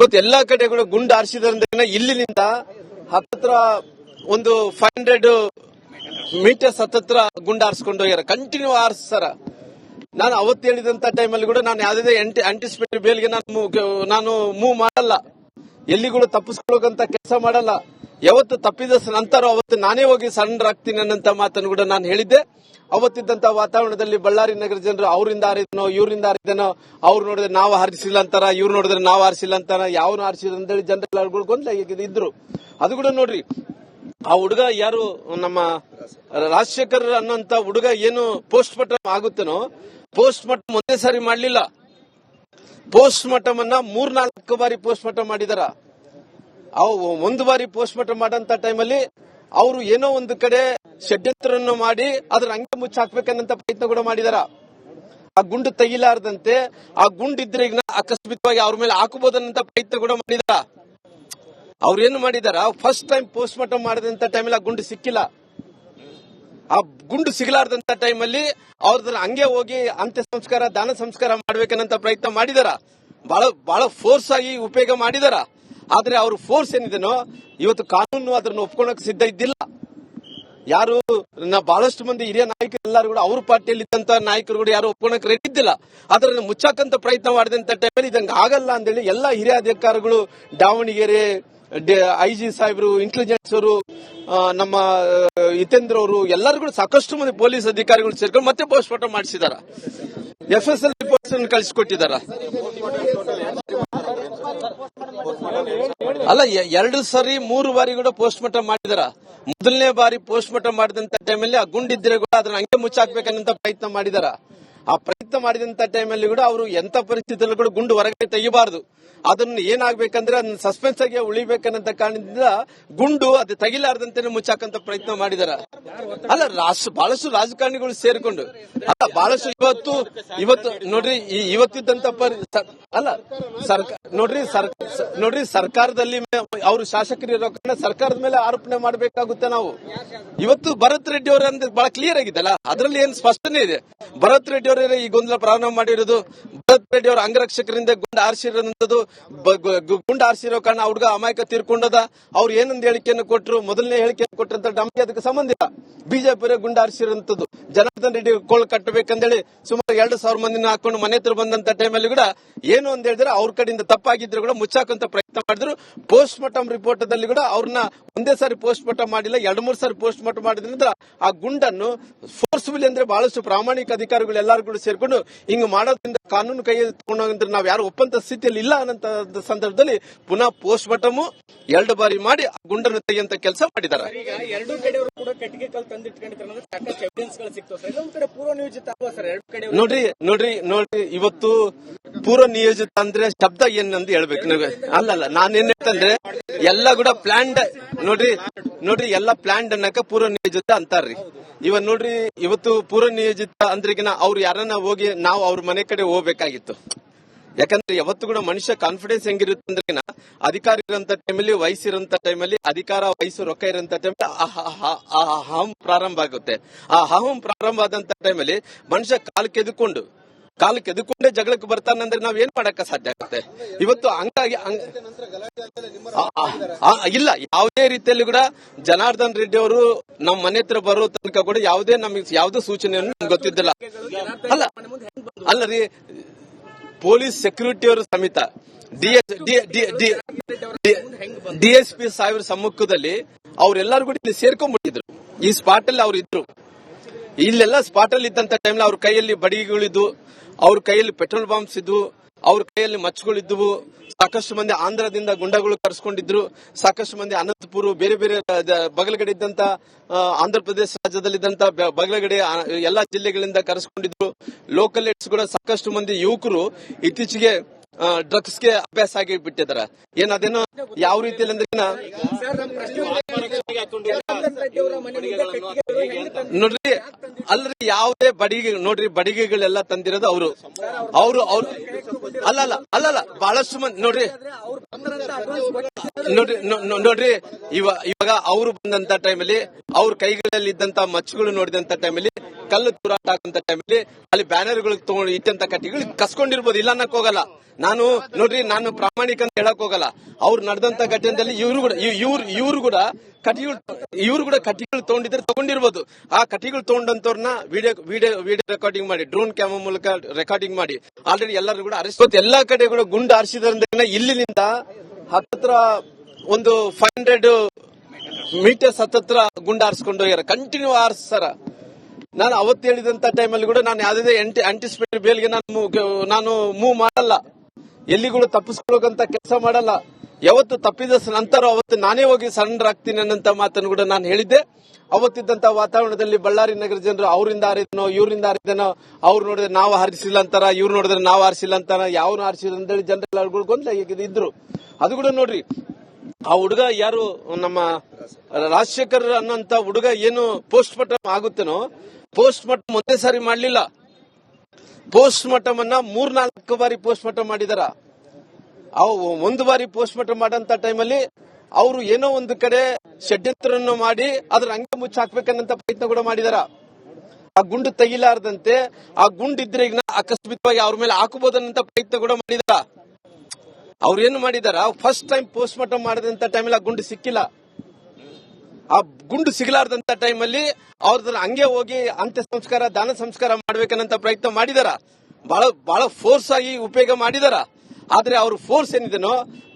ಇವತ್ತು ಎಲ್ಲಾ ಕಡೆಗಳು ಗುಂಡು ಹಾರಿಸಿದ್ರಿಂದ ಇಲ್ಲಿನಿಂದ ಹತ್ತತ್ರ ಒಂದು 500 ಮೀಟರ್ಸ್ ಹತ್ತತ್ರ ಗುಂಡು ಹಾರಿಸ್ಕೊಂಡು ಹೋಗ್ಯಾರ. ಕಂಟಿನ್ಯೂ ಹಾರಿಸ್ತಾರ. ನಾನು ಅವತ್ತು ಹೇಳಿದಂತ ಟೈಮಲ್ಲಿ ಕೂಡ ನಾನು ಯಾವುದೇ ಆಂಟಿಸಿಪೇಟರಿ ಬೇಲ್ಗೆ ನಾನು ಮೂವ್ ಮಾಡಲ್ಲ, ಎಲ್ಲಿಗಳು ತಪ್ಪಿಸ್ಕೊಳ್ಳೋಕಂತ ಕೆಲಸ ಮಾಡಲ್ಲ. ಯಾವತ್ತು ತಪ್ಪಿದ ನಂತರ ಅವತ್ತು ನಾನೇ ಹೋಗಿ ಸರೆಂಡರ್ ಆಗ್ತೀನಿ ಅನ್ನಂತ ಮಾತನ್ನು ಕೂಡ ನಾನು ಹೇಳಿದ್ದೆ. ಅವತ್ತಿದ್ದಂತ ವಾತಾವರಣದಲ್ಲಿ ಬಳ್ಳಾರಿ ನಗರ ಜನರು ಅವರಿಂದ ಹಾರಿದನೋ ಇವರಿಂದ ಹಾರಿದನೋ, ಅವ್ರು ನೋಡಿದ್ರೆ ನಾವು ಹಾರಿಸಿಲ್ಲ ಅಂತಾರ, ಇವ್ರು ನೋಡಿದ್ರೆ ನಾವು ಹಾರಿಸಿಲ್ಲ ಅಂತಾರ, ಯಾವನು ಹಾರಿಸಿದ ಅಂತೇಳಿ ಜನರು ಗೊಂದಲ ಇದ್ರು. ಅದು ಕೂಡ ನೋಡ್ರಿ, ಆ ಹುಡುಗ ಯಾರು ನಮ್ಮ ರಾಜಶೇಖರ್ ಅನ್ನೋಂತ ಹುಡುಗ ಏನು ಪೋಸ್ಟ್ ಮಾರ್ಟಮ್ ಆಗುತ್ತೇನೋ, ಪೋಸ್ಟ್ ಮಾರ್ಟಮ್ ಒಂದೇ ಸಾರಿ ಮಾಡಲಿಲ್ಲ. ಪೋಸ್ಟ್ ಮಾರ್ಟಮ್ ಅನ್ನ 3-4 ಬಾರಿ ಪೋಸ್ಟ್ ಮಾರ್ಟಮ್ ಮಾಡಿದಾರ. ಒಂದು ಬಾರಿ ಪೋಸ್ಟ್ ಮಾರ್ಟಮ್ ಮಾಡಂತ ಟೈಮಲ್ಲಿ ಅವರು ಏನೋ ಒಂದು ಕಡೆ ಷಡ್ಯಂತ್ರವನ್ನು ಮಾಡಿ ಅದ್ರ ಅಂಗೆ ಮುಚ್ಚಾಕ್ಬೇಕನ್ನಂತ ಪ್ರಯತ್ನ ಕೂಡ ಮಾಡಿದಾರ. ಆ ಗುಂಡು ತೆಗಿಲಾರ್ದಂತೆ, ಆ ಗುಂಡು ಇದ್ರೆ ಈಗ ಅಕಸ್ಮಿತವಾಗಿ ಅವ್ರ ಮೇಲೆ ಹಾಕಬಹುದನ್ನಂತ ಪ್ರಯತ್ನ ಕೂಡ ಮಾಡಿದಾರ. ಅವ್ರೇನು ಮಾಡಿದಾರ, ಫಸ್ಟ್ ಟೈಮ್ ಪೋಸ್ಟ್ ಮಾರ್ಟಮ್ ಮಾಡಿದಂತ ಟೈಮಲ್ಲಿ ಆ ಗುಂಡು ಸಿಕ್ಕಿಲ್ಲ. ಆ ಗುಂಡು ಸಿಗಲಾರ್ದಂತ ಟೈಮಲ್ಲಿ ಅವ್ರದ್ರ ಹಂಗೆ ಹೋಗಿ ಅಂತ್ಯ ಸಂಸ್ಕಾರ, ದಾನ ಸಂಸ್ಕಾರ ಮಾಡ್ಬೇಕನ್ನಂತ ಪ್ರಯತ್ನ ಮಾಡಿದಾರ. ಬಹಳ ಫೋರ್ಸ್ ಆಗಿ ಉಪಯೋಗ ಮಾಡಿದಾರ. ಆದ್ರೆ ಅವ್ರ ಫೋರ್ಸ್ ಏನಿದೆನೋ ಇವತ್ತು ಕಾನೂನು ಅದನ್ನು ಒಪ್ಕೊಳಕ್ ಸಿದ್ಧ ಇದ್ದಿಲ್ಲ. ಯಾರು ಬಹಳಷ್ಟು ಮಂದಿ ಹಿರಿಯ ನಾಯಕರು ಎಲ್ಲರೂ ಕೂಡ ಅವ್ರ ಪಾರ್ಟಿಯಲ್ಲಿ ಇದ್ದಂತ ನಾಯಕರು ಕೂಡ ಯಾರು ಒಪ್ಕೊಳಕ್ ರೆಡಿ ಇದ್ದಿಲ್ಲ. ಅದನ್ನ ಮುಚ್ಚಾಕಂತ ಪ್ರಯತ್ನ ಮಾಡಿದಂತ ಟೈಮಲ್ಲಿ ಇದಂಗ ಆಗಲ್ಲ ಅಂತೇಳಿ ಎಲ್ಲಾ ಹಿರಿಯ ಅಧಿಕಾರಿಗಳು, ದಾವಣಗೆರೆ ಐಜಿ ಸಾಹೇಬರು, ಇಂಟೆಲಿಜೆನ್ಸ್ ಅವರು, ನಮ್ಮ ಹಿತೇಂದ್ರ ಅವರು, ಎಲ್ಲರೂ ಕೂಡ ಸಾಕಷ್ಟು ಮಂದಿ ಪೊಲೀಸ್ ಅಧಿಕಾರಿಗಳು ಸೇರ್ಕೊಂಡು ಮತ್ತೆ ಪೋಸ್ಟ್ ಮಾರ್ಟಮ್ ಮಾಡಿಸಿದಾರ. FSL ರಿಪೋರ್ಟ್ಸ್ ಅನ್ನು ಕಳಿಸಿಕೊಟ್ಟಿದಾರ. ಅಲ್ಲ, 2 ಸರಿ 3 ಬಾರಿ ಕೂಡ ಪೋಸ್ಟ್ ಮಾರ್ಟಮ್ ಮಾಡಿದಾರ. ಮೊದಲನೇ ಬಾರಿ ಪೋಸ್ಟ್ ಮಾರ್ಟಮ್ ಮಾಡಿದಂತ ಟೈಮಲ್ಲಿ ಆ ಗುಂಡಿದ್ರೆ ಕೂಡ ಅದನ್ನ ಹಂಗೆ ಮುಚ್ಚಾಕ್ಬೇಕನ್ನಂತ ಪ್ರಯತ್ನ ಮಾಡಿದಾರ. ಆ ಪ್ರಯತ್ನ ಮಾಡಿದಂತ ಟೈಮಲ್ಲಿ ಕೂಡ ಅವರು ಎಂತ ಪರಿಸ್ಥಿತಿಯಲ್ಲೂ ಕೂಡ ಗುಂಡು ಹೊರಗಡೆ ತೆಗಿಬಾರದು, ಅದನ್ನ ಏನಾಗಬೇಕಂದ್ರೆ ಅದನ್ನ ಸಸ್ಪೆನ್ಸ್ ಆಗಿ ಉಳಿಬೇಕನ್ನಂತ ಕಾರಣದಿಂದ ಗುಂಡು ಅದು ತೆಗಿಲಾರ್ದಂತೆ ಮುಚ್ಚಾಕಂತ ಪ್ರಯತ್ನ ಮಾಡಿದಾರ. ಅಲ್ಲ, ಬಹಳಷ್ಟು ರಾಜಕಾರಣಿಗಳು ಸೇರಿಕೊಂಡು, ಅಲ್ಲ ಬಹಳಷ್ಟು ಇವತ್ತು ನೋಡ್ರಿ, ಇವತ್ತಿದ್ದಂತ ಅಲ್ಲ ನೋಡ್ರಿ ಸರ್ಕಾರದಲ್ಲಿ ಅವರು ಶಾಸಕರು ಇರೋ ಕಾರಣ ಸರ್ಕಾರದ ಮೇಲೆ ಆರೋಪಣೆ ಮಾಡಬೇಕಾಗುತ್ತೆ ನಾವು. ಇವತ್ತು ಭರತ್ ರೆಡ್ಡಿ ಅವರ ಅಂದ್ರೆ ಬಹಳ ಕ್ಲಿಯರ್ ಆಗಿದ್ದಲ್ಲ, ಅದರಲ್ಲಿ ಏನ್ ಸ್ಪಷ್ಟನೆ ಇದೆ. ಭರತ್ ರೆಡ್ಡಿ ಅವರೇ ಈ ಗೊಂದಲ ಪ್ರಾರಂಭ ಮಾಡಿರೋದು. ಭರತ್ ರೆಡ್ಡಿ ಅವರ ಅಂಗರಕ್ಷಕರಿಂದ ಗುಂಡು ಹಾರಿಸಿರೋದು, ಗುಂಡು ಹಾರಿಸಿರೋ ಕಾರಣ ಹುಡುಗ ಅಮಾಯಕ ತೀರ್ಕೊಂಡದ. ಅವ್ರು ಏನೊಂದು ಹೇಳಿಕೆಯನ್ನು ಕೊಟ್ಟರು, ಮೊದಲನೇ ಹೇಳಿಕೆಯನ್ನು ಕೊಟ್ಟರಂತ ನಮಗೆ ಅದಕ್ಕೆ ಸಂಬಂಧ ಇಲ್ಲ. ಬಿಜೆಪಿ ಗುಂಡು ಹಾರಿಸಿರುವಂತದ್ದು ಜನಾರ್ದನ್ ರೆಡ್ಡಿ ಕೋಲ್ ಕಟ್ಟಬೇಕಂದೇಳಿ ಸುಮಾರು 2,000 ಮಂದಿನ ಹಾಕೊಂಡು ಮನೆ ಹತ್ರ ಬಂದಂತ ಟೈಮಲ್ಲಿ ಕೂಡ ಏನು ಅಂತ ಹೇಳಿದ್ರೆ ಅವ್ರ ಕಡೆಯಿಂದ ತಪ್ಪಾಗಿದ್ರು ಕೂಡ ಮುಚ್ಚಾಕಂತ ಪ್ರಯತ್ನ ಮಾಡಿದ್ರು. ಪೋಸ್ಟ್ ಮಾರ್ಟಮ್ ರಿಪೋರ್ಟ್ ದಲ್ಲಿ ಕೂಡ ಅವ್ರನ್ನ ಒಂದೇ ಸಾರಿ ಪೋಸ್ಟ್ ಮಾರ್ಟಮ್ ಮಾಡಿಲ್ಲ, 2-3 ಸಾರಿ ಪೋಸ್ಟ್ ಮಾರ್ಟಮ್ ಮಾಡಿದ್ರಿಂದ ಆ ಗುಂಡನ್ನು ಫೋರ್ಸ್ಫುಲಿ ಅಂದ್ರೆ ಬಹಳಷ್ಟು ಪ್ರಾಮಾಣಿಕ ಅಧಿಕಾರಿಗಳು ಎಲ್ಲರೂ ಕೂಡ ಸೇರ್ಕೊಂಡು ಹಿಂಗ್ ಮಾಡೋದ್ರಿಂದ ಕಾನೂನು ಕೈ ತಗೊಂಡ್ರೆ ನಾವ್ ಯಾರು ಒಪ್ಪಂತ ಸ್ಥಿತಿಯಲ್ಲಿ ಇಲ್ಲ ಅನ್ನೋ ಸಂದರ್ಭದಲ್ಲಿ ಪುನಃ ಪೋಸ್ಟ್ ಮಾರ್ಟಮ್ 2 ಬಾರಿ ಮಾಡಿ ಆ ಗುಂಡನ್ನು ತೆಗೆಯುವಂತ ಕೆಲಸ ಮಾಡಿದ್ದಾರೆ. ಎರಡೂ ಕಡೆಯವರು ಕೂಡ ಕಟ್ಟಿಗೆ ಕಲ್ಲು ತಂದಿಟ್ಕೊಂಡಿರ್ತಾರೆ, ಸಾಕಷ್ಟು ಎವಿಡೆನ್ಸ್ ಗಳು ಸಿಗ್ತವೆ ಸರ್. ಇದೊಂದು ಕಡೆ ಪೂರ್ವ ನಿಯೋಜಿತ ಅಲ್ವಾ ಸರ್? ಎರಡು ಕಡೆ ನೋಡ್ರಿ ಇವತ್ತು ಪೂರ್ವ ನಿಯೋಜಿತ ಅಂದ್ರೆ ಶಬ್ದ ಏನಂತ ಹೇಳ್ಬೇಕು ನೀವು. ಅಲ್ಲಲ್ಲ, ನಾನೇನ್ ಹೇಳ್ತಂದ್ರೆ ಎಲ್ಲ ಕೂಡ ಪ್ಲಾನ್ಡ್. ನೋಡ್ರಿ ಎಲ್ಲ ಪ್ಲಾನ್ಡ್ ಅನ್ನಕ ಪೂರ್ವ ನಿಯೋಜಿತ ಅಂತಾರ್ರಿ. ನೋಡ್ರಿ, ಇವತ್ತು ಪೂರ್ವ ನಿಯೋಜಿತ ಅಂದ್ರಿಗಿನ ಅವ್ರು ಯಾರನ್ನ ಹೋಗಿ ನಾವು ಅವ್ರ ಮನೆ ಕಡೆ ಹೋಗ್ಬೇಕಾಗಿತ್ತು. ಯಾಕಂದ್ರೆ ಯಾವತ್ತು ಕೂಡ ಮನುಷ್ಯ ಕಾನ್ಫಿಡೆನ್ಸ್ ಹೆಂಗಿರುತ್ತೆ ಅಂದ್ರೆ, ಅಧಿಕಾರ ಇರೋಂತ ಟೈಮಲ್ಲಿ, ವಯಸ್ಸಿರೋಂತ ಟೈಮಲ್ಲಿ, ಅಧಿಕಾರ ವಯಸ್ಸು ರೊಕ್ಕ ಇರೋಂತ ಟೈಮಲ್ಲಿ ಅಹಂ ಪ್ರಾರಂಭ ಆಗುತ್ತೆ. ಆ ಅಹಂ ಪ್ರಾರಂಭ ಆದಂತ ಟೈಮಲ್ಲಿ ಮನುಷ್ಯ ಕಾಲಕ್ಕೆ ಎದುಕೊಂಡೇ ಜಗಳಕ್ಕೆ ಬರ್ತಾನಂದ್ರೆ ನಾವ್ ಏನ್ ಮಾಡಕ್ಕ ಸಾಧ್ಯ ಆಗುತ್ತೆ? ಇವತ್ತು ಹಂಗಾಗಿ ಇಲ್ಲ, ಯಾವುದೇ ರೀತಿಯಲ್ಲಿ ಕೂಡ ಜನಾರ್ದನ್ ರೆಡ್ಡಿ ಅವರು ನಮ್ಮ ಮನೆ ಹತ್ರ ಬರೋ ತನಕ ಕೂಡ ಯಾವುದೇ ಸೂಚನೆಯನ್ನು ಗೊತ್ತಿದ್ದಿಲ್ಲ. ಅಲ್ಲರಿ, ಪೊಲೀಸ್ ಸೆಕ್ಯೂರಿಟಿ ಅವರು ಸಮೇತ DSP ಸಾಹೇಬ್ರ ಸಮ್ಮುಖದಲ್ಲಿ ಅವರೆಲ್ಲರೂ ಕೂಡ ಇಲ್ಲಿ ಸೇರ್ಕೊಂಡ್ಬಿಟ್ಟಿದ್ರು. ಈ ಸ್ಪಾಟ್ ಅಲ್ಲಿ ಅವ್ರು ಇದ್ರು. ಇಲ್ಲೆಲ್ಲ ಸ್ಪಾಟ್ ಅಲ್ಲಿ ಇದ್ದಂತ ಟೈಮ್ ಅವ್ರ ಕೈಯಲ್ಲಿ ಬಡಿಗೆಗಳಿದ್ವು, ಅವ್ರ ಕೈಯಲ್ಲಿ ಪೆಟ್ರೋಲ್ ಬಾಂಬ್ಸ್ ಇದ್ವು, ಅವ್ರ ಕೈಯಲ್ಲಿ ಮಚ್ಚುಗಳಿದ್ವು. ಸಾಕಷ್ಟು ಮಂದಿ ಆಂಧ್ರದಿಂದ ಗುಂಡಗಳು ಕರೆಸ್ಕೊಂಡಿದ್ರು. ಸಾಕಷ್ಟು ಮಂದಿ ಅನಂತಪುರ, ಬೇರೆ ಬೇರೆ ಬಗಲಗಡೆ ಇದ್ದಂತ ಆಂಧ್ರ ಪ್ರದೇಶ ರಾಜ್ಯದಲ್ಲಿದ್ದಂತ ಬಗಲಗಡೆ ಎಲ್ಲಾ ಜಿಲ್ಲೆಗಳಿಂದ ಕರೆಸ್ಕೊಂಡಿದ್ರು. ಲೋಕಲ್ ಏಡ್ಸ್ ಕೂಡ ಸಾಕಷ್ಟು ಮಂದಿ ಯುವಕರು ಇತ್ತೀಚೆಗೆ ಡ್ರಗ್ಸ್ಗೆ ಅಭ್ಯಾಸ ಆಗಿ ಬಿಟ್ಟಿದ್ದಾರೆ. ಅದೇನೋ ಯಾವ ರೀತಿಯಲ್ಲಿ ಅಂದ್ರೆ ನೋಡ್ರಿ, ಅಲ್ರಿ ಯಾವುದೇ ಬಡಿಗೆಗಳೆಲ್ಲ ತಂದಿರೋದು ಅವರು ಅಲ್ಲಲ್ಲ ಬಹಳಷ್ಟು ಮಂದಿ ನೋಡ್ರಿ ಇವಾಗ ಅವರು ಬಂದಂತ ಟೈಮಲ್ಲಿ ಅವ್ರ ಕೈಗಳಲ್ಲಿ ಇದ್ದಂತ ಮಚ್ಚುಗಳು ನೋಡಿದಂತ ಟೈಮಲ್ಲಿ, ಕಲ್ಲು ತೂರಾಟ ಹಾಕಂತ ಟೈಮಲ್ಲಿ ಅಲ್ಲಿ ಬ್ಯಾನರ್ಗಳು ತಗೊಂಡು ಇಟ್ಟಂತ ಕಟ್ಟಿಗಳು ಕಸ್ಕೊಂಡಿರ್ಬೋದು, ಇಲ್ಲ ಅನ್ನಕ್ ಹೋಗಲ್ಲ. ನೋಡ್ರಿ, ನಾನು ಪ್ರಾಮಾಣಿಕ ಅಂತ ಹೇಳಕ್ ಹೋಗಲ್ಲ. ಅವ್ರು ನಡೆದಂತ ಘಟನೆಯಲ್ಲಿ ಇವ್ರು ಕೂಡ ಕಟ್ಟಿಗಳು ತಗೊಂಡಿರ್ಬೋದು. ಆ ಕಟ್ಟಿಗಳು ತಗೊಂಡಂತವ್ರನ್ನ ವಿಡಿಯೋ ರೆಕಾರ್ಡಿಂಗ್ ಮಾಡಿ, ಡ್ರೋನ್ ಕ್ಯಾಮರಾ ಮೂಲಕ ರೆಕಾರ್ಡಿಂಗ್ ಮಾಡಿ ಆಲ್ರೆಡಿ ಎಲ್ಲರೂ ಕೂಡ ಅರೆಸ್ಟ್. ಎಲ್ಲಾ ಕಡೆ ಕೂಡ ಗುಂಡು ಹಾರಿಸಿದ್ರಿಂದ ಇಲ್ಲಿನಿಂದ ಹತ್ತತ್ರ ಒಂದು 500 ಮೀಟರ್ಸ್ ಹತ್ತತ್ರ ಗುಂಡು ಹಾರಿಸ್ಕೊಂಡು ಹೋಗ್ಯಾರ. ಕಂಟಿನ್ಯೂ ಹಾರಿಸ್ತಾರ. ನಾನು ಅವತ್ತು ಹೇಳಿದಂತ ಟೈಮಲ್ಲಿ ಕೂಡ ನಾನು ಯಾವುದೇ ಆಂಟಿಸಿಪೇಟರಿ ಬೇಲ್ಗೆ ನಾನು ಮೂವ್ ಮಾಡಲ್ಲ, ಎಲ್ಲಿಗಳು ತಪ್ಪಿಸ್ಕೊಳ್ಳೋಕಂತ ಕೆಲಸ ಮಾಡಲ್ಲ. ಯಾವತ್ತು ತಪ್ಪಿದ ನಂತರ ಅವತ್ತು ನಾನೇ ಹೋಗಿ ಸರೆಂಡರ್ ಆಗ್ತೀನಿ ಅನ್ನೋ ಮಾತನ್ನು ಕೂಡ ನಾನು ಹೇಳಿದ್ದೆ. ಅವತ್ತಿದ್ದಂತ ವಾತಾವರಣದಲ್ಲಿ ಬಳ್ಳಾರಿ ನಗರ ಜನರು ಅವರಿಂದ ಹಾರಿದನೋ ಇವರಿಂದ ಹಾರಿದನೋ, ಅವ್ರು ನೋಡಿದ್ರೆ ನಾವು ಹಾರಿಸಿಲ್ಲ ಅಂತಾರ, ಇವ್ರು ನೋಡಿದ್ರೆ ನಾವು ಹಾರಿಸಿಲ್ಲ ಅಂತಾರ, ಯಾವನು ಹಾರಿಸಿಲ್ಲ ಅಂತೇಳಿ ಜನರೆಲ್ಲ ಗೊಂದಲ ಇದ್ರು. ಅದು ಕೂಡ ನೋಡ್ರಿ, ಆ ಹುಡುಗ ಯಾರು ನಮ್ಮ ರಾಜಶೇಖರ್ ಅನ್ನೋಂತ ಹುಡುಗ ಏನು ಪೋಸ್ಟ್ ಮಾರ್ಟಮ್ ಆಗುತ್ತೇನೋ, ಪೋಸ್ಟ್ ಮಾರ್ಟಮ್ ಒಂದೇ ಸಾರಿ ಮಾಡ್ಲಿಲ್ಲ. ಪೋಸ್ಟ್ ಮಾರ್ಟಮ್ ಅನ್ನ 3-4 ಬಾರಿ ಪೋಸ್ಟ್ ಮಾರ್ಟಮ್ ಮಾಡಿದಾರ. ಒಂದು ಬಾರಿ ಪೋಸ್ಟ್ ಮಾರ್ಟಮ್ ಮಾಡಂತ ಟೈಮಲ್ಲಿ ಅವರು ಏನೋ ಒಂದು ಕಡೆ ಷಡ್ಯಂತ್ರವನ್ನು ಮಾಡಿ ಅದ್ರ ಅಂಗ ಮುಚ್ಚ ಹಾಕ್ಬೇಕನ್ನಂತ ಪ್ರಯತ್ನ ಕೂಡ ಮಾಡಿದಾರ. ಆ ಗುಂಡು ತೆಗಿಲಾರ್ದಂತೆ, ಆ ಗುಂಡು ಇದ್ರೆ ಈಗ ಅಕಸ್ಮಿತವಾಗಿ ಅವ್ರ ಮೇಲೆ ಹಾಕಬಹುದನ್ನಂತ ಪ್ರಯತ್ನ ಕೂಡ ಮಾಡಿದಾರ. ಅವ್ರೇನು ಮಾಡಿದಾರ, ಫಸ್ಟ್ ಟೈಮ್ ಪೋಸ್ಟ್ ಮಾರ್ಟಮ್ ಮಾಡಿದಂತ ಟೈಮಲ್ಲಿ ಆ ಗುಂಡು ಸಿಕ್ಕಿಲ್ಲ. ಆ ಗುಂಡು ಸಿಗಲಾರ್ದಂತ ಟೈಮಲ್ಲಿ ಅವ್ರದ್ರ ಹಂಗೆ ಹೋಗಿ ಅಂತ್ಯ ಸಂಸ್ಕಾರ, ದಾನ ಸಂಸ್ಕಾರ ಮಾಡ್ಬೇಕನ್ನಂತ ಪ್ರಯತ್ನ ಮಾಡಿದಾರ. ಬಹಳ ಫೋರ್ಸ್ ಆಗಿ ಉಪಯೋಗ ಮಾಡಿದಾರ. ಆದ್ರೆ ಅವ್ರ ಫೋರ್ಸ್ ಏನಿದೆನೋ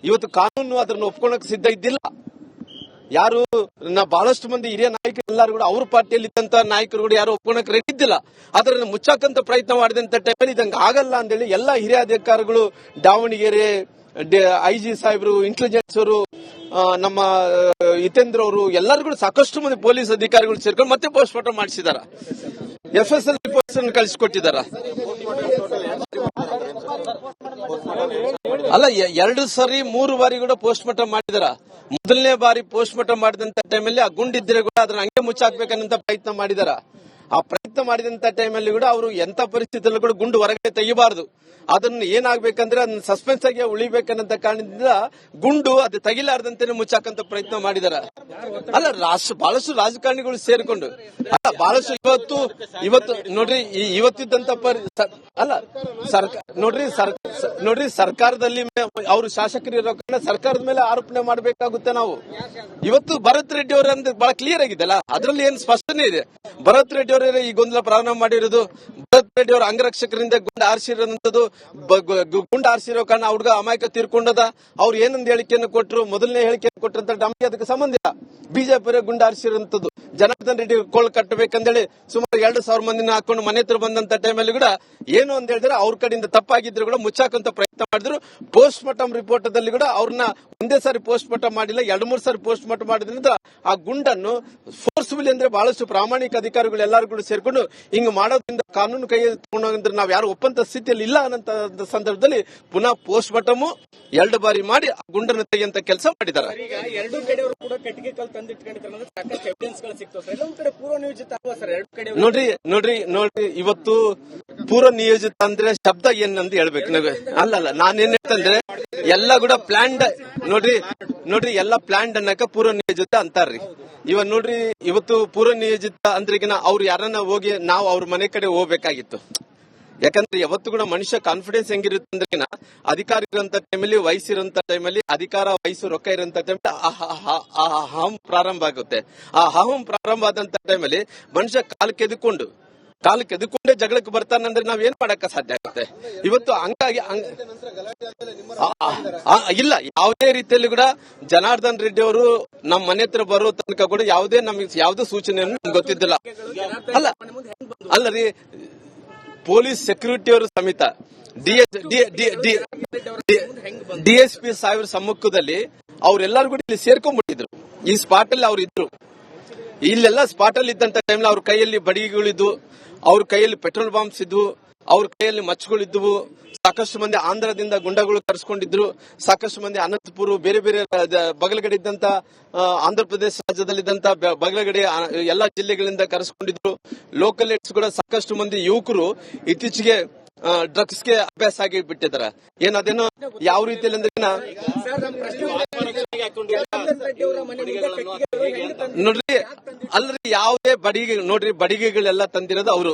ಇವತ್ತು ಕಾನೂನು ಅದನ್ನು ಒಪ್ಕೊಳಕ್ ಸಿದ್ಧ ಇದ್ದಿಲ್ಲ. ಯಾರು ಬಹಳಷ್ಟು ಮಂದಿ ಹಿರಿಯ ನಾಯಕರು ಎಲ್ಲರೂ ಕೂಡ ಅವ್ರ ಪಾರ್ಟಿಯಲ್ಲಿ ಇದ್ದಂತ ನಾಯಕರು ಕೂಡ ಯಾರು ಒಪ್ಕೊಳಕ್ ರೆಡಿ ಇದ್ದಿಲ್ಲ. ಅದನ್ನ ಮುಚ್ಚಾಕಂತ ಪ್ರಯತ್ನ ಮಾಡಿದಂತ ಟೈಮಲ್ಲಿ ಇದಂಗ ಆಗಲ್ಲ ಅಂತೇಳಿ ಎಲ್ಲಾ ಹಿರಿಯ ಅಧಿಕಾರಿಗಳು, ದಾವಣಗೆರೆ IG ಸಾಹೇಬರು, ಇಂಟೆಲಿಜೆನ್ಸ್ ಅವರು, ನಮ್ಮ ಹಿತೇಂದ್ರ ಅವರು ಎಲ್ಲರೂ ಕೂಡ ಸಾಕಷ್ಟು ಮಂದಿ ಪೊಲೀಸ್ ಅಧಿಕಾರಿಗಳು ಸೇರ್ಕೊಂಡು ಮತ್ತೆ ಪೋಸ್ಟ್ ಮಾರ್ಟಮ್ ಮಾಡಿಸಿದಾರ. FSL ರಿಪೋರ್ಟ್ಸ್ ಅನ್ನು ಕಳಿಸಿಕೊಟ್ಟಿದಾರ. ಅಲ್ಲ, 2 ಸರಿ 3 ಬಾರಿ ಕೂಡ ಪೋಸ್ಟ್ ಮಾರ್ಟಮ್ ಮಾಡಿದಾರ. ಮೊದಲನೇ ಬಾರಿ ಪೋಸ್ಟ್ ಮಾರ್ಟಮ್ ಮಾಡಿದಂತ ಟೈಮಲ್ಲಿ ಆ ಗುಂಡಿದ್ರೆ ಕೂಡ ಅದನ್ನ ಹಂಗೆ ಮುಚ್ಚಾಕ್ಬೇಕನ್ನಂತ ಪ್ರಯತ್ನ ಮಾಡಿದಾರ. ಆ ಪ್ರಯತ್ನ ಮಾಡಿದಂತ ಟೈಮಲ್ಲಿ ಕೂಡ ಅವರು ಎಂತ ಪರಿಸ್ಥಿತಿಯಲ್ಲೂ ಕೂಡ ಗುಂಡು ಹೊರಗಡೆ ತೆಗಿಬಾರದು. ಅದನ್ನ ಏನಾಗ್ಬೇಕಂದ್ರೆ ಅದನ್ನ ಸಸ್ಪೆನ್ಸ್ ಆಗಿ ಉಳಿಬೇಕನ್ನಂತ ಕಾರಣದಿಂದ ಗುಂಡು ಅದು ತೆಗಿಲಾರ್ದಂತೆ ಮುಚ್ಚಾಕಂತ ಪ್ರಯತ್ನ ಮಾಡಿದಾರ. ಅಲ್ಲ, ಬಹಳಷ್ಟು ರಾಜಕಾರಣಿಗಳು ಸೇರಿಕೊಂಡು ಬಹಳಷ್ಟು ಇವತ್ತು ನೋಡ್ರಿ, ಇವತ್ತಿದ್ದಂತ ಅಲ್ಲ ನೋಡ್ರಿ ಸರ್ಕಾರದಲ್ಲಿ ಅವರು ಶಾಸಕರು ಇರೋ ಕಾರಣ ಸರ್ಕಾರದ ಮೇಲೆ ಆರೋಪಣೆ ಮಾಡಬೇಕಾಗುತ್ತೆ. ನಾವು ಇವತ್ತು ಭರತ್ ರೆಡ್ಡಿ ಅವರಂದ್ರೆ ಬಹಳ ಕ್ಲಿಯರ್ ಆಗಿದೆಲ್ಲ, ಅದರಲ್ಲಿ ಏನು ಸ್ಪಷ್ಟನೆ ಇದೆ. ಭರತ್ ರೆಡ್ಡಿ ಅವರೇ ಈ ಗೊಂದಲ ಪ್ರಾರಂಭ ಮಾಡಿರೋದು. ಭರತ್ ರೆಡ್ಡಿ ಅವರ ಅಂಗರಕ್ಷಕರಿಂದ ಗುಂಡು ಹಾರಿಸಿರೋಂಥದ್ದು, ಗುಂಡು ಹಾರಿಸಿರೋ ಕಾರಣ ಹುಡುಗ ಅಮಾಯಕ ತೀರ್ಕೊಂಡದ. ಅವ್ರು ಏನೊಂದು ಹೇಳಿಕೆಯನ್ನು ಕೊಟ್ಟರು, ಮೊದಲನೇ ಹೇಳಿಕೆಯನ್ನು ಕೊಟ್ಟರಂತ ನಮಗೆ ಅದಕ್ಕೆ ಸಂಬಂಧ ಇಲ್ಲ. ಬಿಜೆಪಿ ಗುಂಡು ಹಾರಿಸಿರುವಂತದ್ದು ಜನಾರ್ದನ್ ರೆಡ್ಡಿ ಕೋಲ್ ಕಟ್ಟಬೇಕಂದೇಳಿ ಸುಮಾರು 2,000 ಮಂದಿನ ಹಾಕೊಂಡು ಮನೆ ಹತ್ರ ಬಂದಂತ ಟೈಮಲ್ಲಿ ಕೂಡ ಏನು ಅಂತ ಹೇಳಿದ್ರೆ ಅವ್ರ ಕಡೆಯಿಂದ ತಪ್ಪಾಗಿದ್ರು ಕೂಡ ಮುಚ್ಚಾಕಂತ ಪ್ರಯತ್ನ ಮಾಡಿದ್ರು. ಪೋಸ್ಟ್ ಮಾರ್ಟಮ್ ರಿಪೋರ್ಟ್ ದಲ್ಲಿ ಕೂಡ ಅವ್ರನ್ನ ಒಂದೇ ಸಾರಿ ಪೋಸ್ಟ್ ಮಾರ್ಟಮ್ ಮಾಡಿಲ್ಲ, 2-3 ಸಾರಿ ಪೋಸ್ಟ್ ಮಾರ್ಟಮ್ ಮಾಡಿದ್ರಿಂದ ಆ ಗುಂಡನ್ನು ಫೋರ್ಸ್ಫುಲ್ ಅಂದ್ರೆ ಬಹಳಷ್ಟು ಪ್ರಾಮಾಣಿಕ ಅಧಿಕಾರಿಗಳು ಎಲ್ಲರೂ ಕೂಡ ಸೇರ್ಕೊಂಡು ಹಿಂಗ್ ಮಾಡೋದ್ರಿಂದ ಕಾನೂನು ಕೈ ತಗೊಂಡ್ರೆ ನಾವ್ ಯಾರು ಒಪ್ಪಂತ ಸ್ಥಿತಿಯಲ್ಲಿ ಇಲ್ಲ ಅನ್ನೋ ಸಂದರ್ಭದಲ್ಲಿ ಪುನಃ ಪೋಸ್ಟ್ ಮಾರ್ಟಮ್ 2 ಬಾರಿ ಮಾಡಿ ಆ ಗುಂಡನ್ನು ತೆಗೆಯಂತ ಕೆಲಸ ಮಾಡಿದ್ದಾರೆ. ಈಗ 2 ಕಡೆಯವರು ಕೂಡ ಕಟ್ಟಿಗೆ ಕಲ್ ತಂದಿಟ್ಕೊಂಡಿದ್ದಾರೆ, ಸಾಕಷ್ಟು ಎವಿಡೆನ್ಸ್ ಗಳು ಸಿಗ್ತಾವ ಸರ್. ಎಲ್ಲೊಂದ್ ಕಡೆ ಪೂರ್ವ ನಿಯೋಜಿತ ಅಲ್ವಾ ಸರ್ 2 ಕಡೆ? ನೋಡ್ರಿ ಇವತ್ತು ಪೂರ್ವ ನಿಯೋಜಿತ ಅಂದ್ರೆ ಶಬ್ದ ಏನಂತ ಹೇಳ್ಬೇಕು ನಾವು. ಅಲ್ಲಲ್ಲ, ನಾನೇನ್ ಹೇಳ್ತಂದ್ರೆ ಎಲ್ಲ ಕೂಡ ಪ್ಲಾನ್ಡ್. ನೋಡ್ರಿ ಎಲ್ಲ ಪ್ಲಾನ್ಡ್ ಅನ್ನಕ ಪೂರ್ವ ನಿಯೋಜಿತ ಅಂತಾರ್ರಿ. ನೋಡ್ರಿ, ಇವತ್ತು ಪೂರ್ವ ನಿಯೋಜಿತ ಅಂದ್ರಿಗಿನ ಅವ್ರು ಯಾರನ್ನ ಹೋಗಿ ನಾವು ಅವ್ರ ಮನೆ ಕಡೆ ಹೋಗ್ಬೇಕಾಗಿತ್ತು. ಯಾಕಂದ್ರೆ ಯಾವತ್ತು ಕೂಡ ಮನುಷ್ಯ ಕಾನ್ಫಿಡೆನ್ಸ್ ಹೆಂಗಿರುತ್ತೆ ಅಂದ್ರೆ, ಅಧಿಕಾರ ಇರುವಂತ ಟೈಮಲ್ಲಿ, ವಯಸ್ಸಿರುವಂತ ಟೈಮಲ್ಲಿ, ಅಧಿಕಾರ ವಯಸ್ಸು ರೊಕ್ಕ ಇರುವಂತ ಟೈಮಲ್ಲಿ ಅಹಂ ಪ್ರಾರಂಭ ಆಗುತ್ತೆ. ಆ ಅಹಂ ಪ್ರಾರಂಭ ಆದಂತ ಟೈಮಲ್ಲಿ ಮನುಷ್ಯ ಕಾಲು ಕೆದ್ಕೊಂಡೇ ಜಗಳಕ್ಕೆ ಬರ್ತಾನಂದ್ರೆ ನಾವ್ ಏನ್ ಮಾಡಕ್ಕ ಸಾಧ್ಯ ಆಗುತ್ತೆ. ಇವತ್ತು ಹಂಗಾಗಿ ಇಲ್ಲ, ಯಾವುದೇ ರೀತಿಯಲ್ಲಿ ಕೂಡ ಜನಾರ್ದನ್ ರೆಡ್ಡಿ ಅವರು ನಮ್ಮ ಮನೆ ಹತ್ರ ಬರೋ ತನಕ ಕೂಡ ಯಾವುದೇ ಸೂಚನೆಯನ್ನು ನಮ್ಗೆ ಗೊತ್ತಿದ್ದಿಲ್ಲ. ಅಲ್ಲ ರೀ, ಪೊಲೀಸ್ ಸೆಕ್ಯೂರಿಟಿ ಅವರು ಸಮೇತ DSP ಸಾಹೇಬ್ರ ಸಮ್ಮುಖದಲ್ಲಿ ಅವರೆಲ್ಲರೂ ಕೂಡ ಇಲ್ಲಿ ಸೇರ್ಕೊಂಡ್ಬಿಟ್ಟಿದ್ರು. ಈ ಸ್ಪಾಟ್ ಅಲ್ಲಿ ಅವ್ರು ಇದ್ರು. ಇಲ್ಲೆಲ್ಲ ಸ್ಪಾಟ್ ಅಲ್ಲಿ ಇದ್ದಂತ ಟೈಮ್ ಅವ್ರ ಕೈಯಲ್ಲಿ ಬಡಿಗೆಗಳಿದ್ವು, ಅವ್ರ ಕೈಯಲ್ಲಿ ಪೆಟ್ರೋಲ್ ಬಾಂಬ್ಸ್ ಇದ್ವು, ಅವ್ರ ಕೈಯಲ್ಲಿ ಮಚ್ಚುಗಳಿದ್ವು. ಸಾಕಷ್ಟು ಮಂದಿ ಆಂಧ್ರದಿಂದ ಗುಂಡಗಳು ಕರೆಸ್ಕೊಂಡಿದ್ರು. ಸಾಕಷ್ಟು ಮಂದಿ ಅನಂತಪುರ, ಬೇರೆ ಬೇರೆ ಬಗಲಗಡೆ ಇದ್ದಂತ ಆಂಧ್ರ ಪ್ರದೇಶ ರಾಜ್ಯದಲ್ಲಿದ್ದಂತ ಬಗಲಗಡೆ ಎಲ್ಲಾ ಜಿಲ್ಲೆಗಳಿಂದ ಕರೆಸ್ಕೊಂಡಿದ್ರು. ಲೋಕಲ್ ಏಡ್ಸ್ ಕೂಡ ಸಾಕಷ್ಟು ಮಂದಿ ಯುವಕರು ಇತ್ತೀಚೆಗೆ ಡ್ರಗ್ಸ್ಗೆ ಅಭ್ಯಾಸ ಆಗಿ ಬಿಟ್ಟಿದ್ದಾರೆ. ಏನದೇನೋ ಯಾವ ರೀತಿಯಲ್ಲಿ ಅಂದ್ರೆ ಸರ್, ನಮ್ಮ ಪ್ರಶ್ನೆ ಜನಾರ್ದನ್ ರೆಡ್ಡಿ ಅವರ ಮನೆ ಮುಂದೆ ಕಟ್ಟಿಗೆಗಳು ಹೆಂಗ್ ತಂದಿದ್ರು? ನೋಡ್ರಿ, ಅಲ್ರಿ ಯಾವುದೇ ಬಡಿಗೆ ನೋಡ್ರಿ, ಬಡಿಗೆಗಳೆಲ್ಲ ತಂದಿರೋದು ಅವರು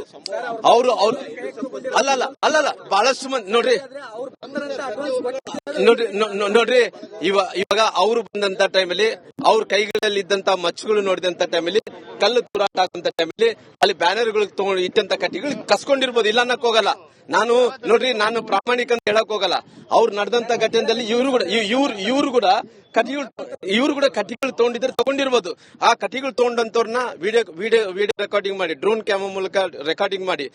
ಅಲ್ಲಲ್ಲ ಬಹಳಷ್ಟು ಮಂದಿ ನೋಡ್ರಿ ಅವ್ರು ಬಂದ್ರಂತ ಅಡ್ವಾನ್ಸ್ ನೋಡ್ರಿ ಇವಾಗ ಅವರು ಬಂದಂತ ಟೈಮಲ್ಲಿ ಅವ್ರ ಕೈಗಳಲ್ಲಿ ಇದ್ದಂತ ಮಚ್ಚುಗಳು ನೋಡಿದಂತ ಟೈಮಲ್ಲಿ ಕಲ್ಲು ತೂರಾಟ ಆಗುವಂತ ಟೈಮಲ್ಲಿ ಅಲ್ಲಿ ಬ್ಯಾನರ್ಗಳು ತಗೊಂಡು ಇಟ್ಟಂತ ಕಟ್ಟಿಗಳು ಕಸ್ಕೊಂಡಿರ್ಬೋದು, ಇಲ್ಲ ಅನ್ನಕ್ ಹೋಗಲ್ಲ. ನಾನು ಪ್ರಾಮಾಣಿಕ ಅಂತ ಹೇಳಕ್ ಹೋಗಲ್ಲ. ಅವ್ರು ನಡೆದಂತ ಘಟನೆಯಲ್ಲಿ ಇವರು ಕೂಡ ಕಟ್ಟಿಗಳು ತಗೊಂಡಿರ್ಬೋದು. ಆ ಕಟ್ಟಿಗಳು ತಗೊಂಡಂತವ್ರನ್ನ ವಿಡಿಯೋ ರೆಕಾರ್ಡಿಂಗ್ ಮಾಡಿ, ಡ್ರೋನ್ ಕ್ಯಾಮರಾ ಮೂಲಕ ರೆಕಾರ್ಡಿಂಗ್ ಮಾಡಿ